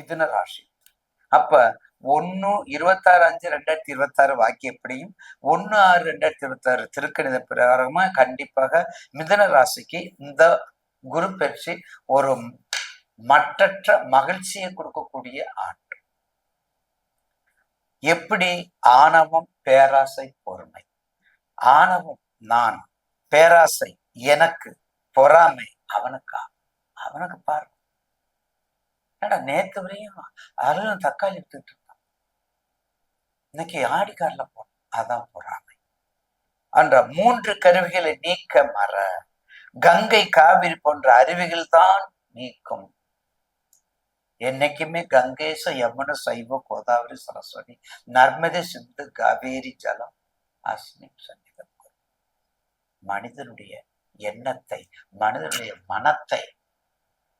மிதுன ராசி. அப்ப 1/26/5/2026 வாக்கியப்படியும் 1/6/2026 திருக்கணித பிரகாரமா கண்டிப்பாக மிதுன ராசிக்கு இந்த குரு பயிற்சி ஒரு மற்றற்ற மகிழ்ச்சியை கொடுக்கக்கூடிய ஆண்டு. எப்படி? ஆணவம், பேராசை, பொறுமை. ஆணவம் நான், பேராசை எனக்கு, பொறாமை அவனுக்கா? அவனுக்கு பாரு, ஏடா நேத்து வரையும் அருளும் தக்காளி வித்துட்டு இருந்தான், இன்னைக்கு ஆடிக்காரில் போறோம், அதான் பொறாமை. அந்த 3 கருவிகளை நீக்க மற. கங்கை காவிரி போன்ற அருவிகள் தான் நீக்கும். என்னைக்குமே கங்கேச யமுன சைவ கோதாவரி சரஸ்வதி நர்மதை சிந்து காவேரி ஜலம் அஸ்மி சன்னிதம். மனிதனுடைய எண்ணத்தை, மனிதனுடைய மனத்தை,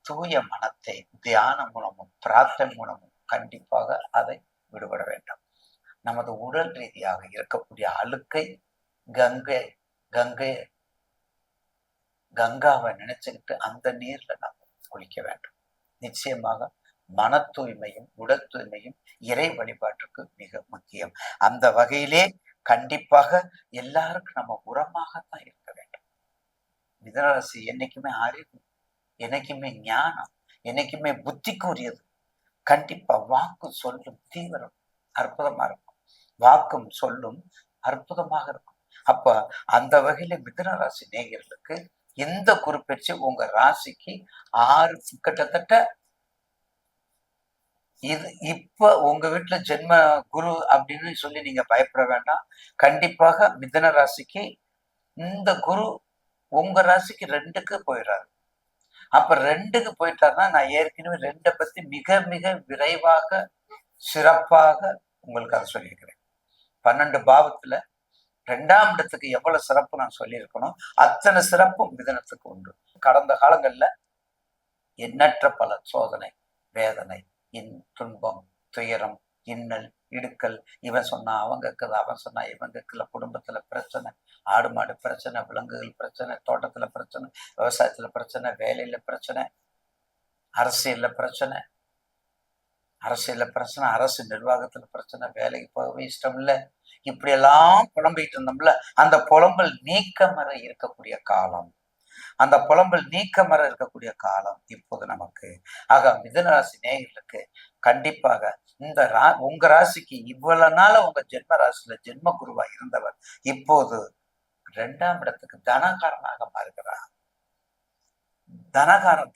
தூய மனத்தை தியானம் மூலமும் பிரார்த்தனை மூலமும் கண்டிப்பாக அதை விடுபட வேண்டும். நமது உடல் ரீதியாக இருக்கக்கூடிய அழுக்கை கங்காவை நினைச்சுக்கிட்டு அந்த நீர்ல நாம் குளிக்க வேண்டும். நிச்சயமாக மன தூய்மையும் உடல் தூய்மையும் இறை வழிபாட்டுக்கு மிக முக்கியம். அந்த வகையிலே கண்டிப்பாக எல்லாருக்கும் நம்ம உரமாகத்தான் இருக்க வேண்டும். மிதுனராசி என்னைக்குமே அறிவு, என்னைக்குமே ஞானம், என்னைக்குமே புத்தி கூறியது. கண்டிப்பா வாக்கு சொல்லும் தீவிரம் அற்புதமா இருக்கும். வாக்கும் சொல்லும் அற்புதமாக இருக்கும். அப்ப அந்த வகையில மிதுன ராசி நேயர்களுக்கு இந்த குறிப்பிச்சு உங்க ராசிக்கு 6 கிட்டத்தட்ட இது இப்ப உங்க வீட்டுல ஜென்ம குரு அப்படின்னு சொல்லி நீங்க பயப்பட வேண்டாம். கண்டிப்பாக மிதுன ராசிக்கு இந்த குரு உங்க ராசிக்கு 2க்கு போயிடாரு. அப்ப 2க்கு போயிட்டாருன்னா நான் ஏற்கனவே 2 பத்தி மிக மிக விரைவாக சிறப்பாக உங்களுக்கு அதை சொல்லியிருக்கிறேன். 12 பாவத்துல 2ஆம் இடத்துக்கு எவ்வளவு சிறப்பு நான் சொல்லியிருக்கணும், அத்தனை சிறப்பும் மிதுனத்துக்கு உண்டு. கடந்த காலங்கள்ல எண்ணற்ற பல சோதனை, வேதனை, துன்பம், துயரம், இன்னல், இடுக்கல், இவன் சொன்னா அவன் கேட்குது, அவன் சொன்னா இவன் கேட்கல, குடும்பத்துல பிரச்சனை, ஆடு மாடு பிரச்சனை, விலங்குகள் பிரச்சனை, தோட்டத்துல பிரச்சனை, விவசாயத்துல பிரச்சனை, வேலையில பிரச்சனை, அரசியல்ல பிரச்சனை, அரசு நிர்வாகத்துல பிரச்சனை, வேலைக்கு போகவே இஷ்டம் இல்லை, இப்படியெல்லாம் புலம்பிட்டு இருந்தோம்ல, அந்த புலம்பல் நீக்கமற இருக்கக்கூடிய காலம், அந்த புலம்பல் நீக்கமற இருக்கக்கூடிய காலம் இப்போது நமக்கு. ஆக மிதுன ராசி நேயர்களுக்கு கண்டிப்பாக இந்த உங்க ராசிக்கு இவ்வளவு நாள உங்க ஜென்ம ராசியில ஜென்ம குருவா இருந்தவர் இப்போது 2ஆம் இடத்துக்கு தனகாரனாக மாறுகிறார்.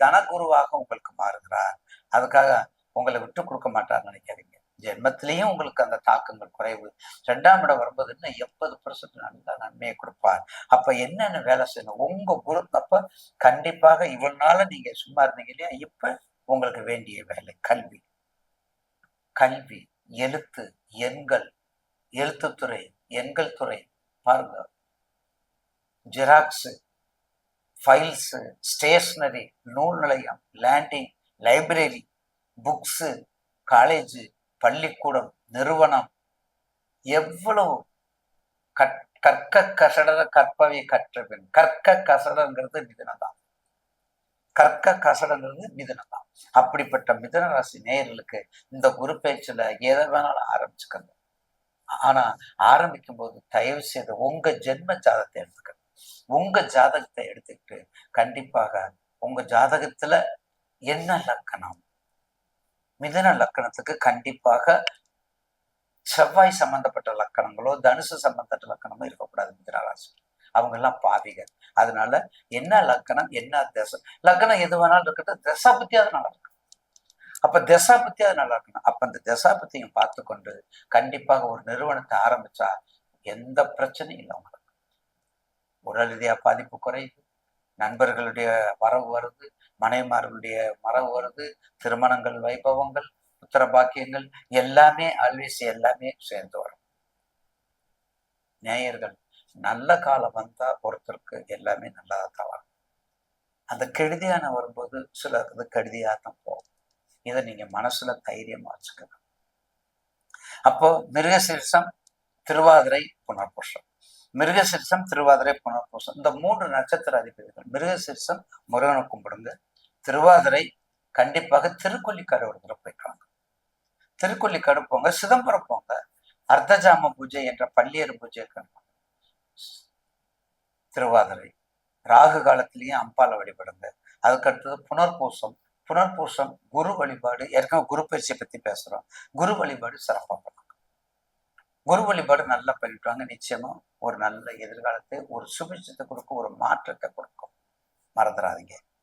தனகுருவாக உங்களுக்கு மாறுகிறார். அதுக்காக உங்களை விட்டு கொடுக்க மாட்டார்னு நினைக்காதீங்க. ஜென்மத்திலையும் உங்களுக்கு அந்த தாக்கங்கள் குறைவு. 2ஆம் இடம் வரும்போது இன்னும் 80% நல்ல நன்மையை கொடுப்பார். அப்ப என்னென்ன வேலை செய்யணும் உங்க குரு. அப்ப கண்டிப்பாக இவ்வளவு நாள நீங்க சும்மா இருந்தீங்க இல்லையா, இப்ப உங்களுக்கு வேண்டிய வேலை கல்வி, எழுத்து, எண்கள், எழுத்துத்துறை, எண்கள் துறை பாருங்க, ஜெராக்ஸ், ஃபைல்ஸ், ஸ்டேஷனரி, நூல் நிலையம், லேண்டிங், லைப்ரரி, புக்ஸு, காலேஜ், பள்ளிக்கூடம், நிறுவனம், எவ்வளவு கற்க கசடர கற்பவை கற்றபின். கற்க கசடங்கிறது மிதுனதான். அப்படிப்பட்ட மிதுன ராசி நேயர்களுக்கு இந்த குரு பயிற்சியில எதை வேணாலும் ஆரம்பிச்சுக்கணும். ஆனா ஆரம்பிக்கும் போது தயவு செய்து உங்க ஜென்ம ஜாதகத்தை எடுத்துக்கணும். உங்க ஜாதகத்தை எடுத்துக்கிட்டு கண்டிப்பாக உங்க ஜாதகத்துல என்ன லக்கணம், மிதுன லக்கணத்துக்கு கண்டிப்பாக செவ்வாய் சம்பந்தப்பட்ட லக்கணங்களோ தனுசு சம்பந்தப்பட்ட லக்கணமோ இருக்கக்கூடாது. மிதுன ராசி அவங்க எல்லாம் பாவிகள். அதனால என்ன லக்கணம், என்ன லக்கணம் எது வேணாலும் இருக்கட்டும், தசாபத்தி அது நல்லா இருக்கு. அப்ப தசாபத்தி அது நல்லா இருக்கணும். அப்ப அந்த தசாபத்தியும் பார்த்து கொண்டு கண்டிப்பாக ஒரு நிறுவனத்தை ஆரம்பிச்சா எந்த பிரச்சனையும் இல்லை. உங்களுக்கு உடல் ரீதியா பாதிப்பு குறையுது, நண்பர்களுடைய வரவு வருது, மனைமார்களுடைய மரபு வருது, திருமணங்கள், வைபவங்கள், புத்திர பாக்கியங்கள் எல்லாமே எல்லாமே சேர்ந்து வரும். நேயர்கள் நல்ல காலம் வந்தா ஒருத்தருக்கு எல்லாமே நல்லதாதான் வரும். அந்த கெடுதியான வரும்போது சிலருக்கு கெடுதியாதான் போகும். இதை நீங்க மனசுல தைரியமா வச்சுக்கணும். அப்போ மிருகசீரிஷம், திருவாதிரை, புனர்பூசம், மிருகசீரிஷம், திருவாதிரை, புனர்பூசம் இந்த 3 நட்சத்திர அதிபதிகள். மிருகசீரிஷம் முருகனை கும்பிடுங்க, திருவாதிரை கண்டிப்பாக திருக்கொல்லிக்காடு ஒரு தடவை போயிட்டு வாங்க. திருக்கொல்லிக்காடு போங்க, சிதம்பரம் போங்க. அர்த்தஜாம பூஜை என்ற பள்ளியர் பூஜை கண்டோம். திருவாதிரை ராகு காலத்திலையும் அம்பால வழிபடுங்க. அதுக்கடுத்தது புனர்பூசம். புனர்பூசம் குரு வழிபாடு. ஏற்கனவே குரு பயிற்சியை பத்தி பேசுறோம். குரு வழிபாடு சிறப்பாக பண்ணுங்க. குரு வழிபாடு நல்லா பண்ணிட்டு வாங்க. நிச்சயமா ஒரு நல்ல எதிர்காலத்தை, ஒரு சுபிட்சத்தை கொடுக்கும், ஒரு மாற்றத்தை கொடுக்கும். மறந்துடாதீங்க.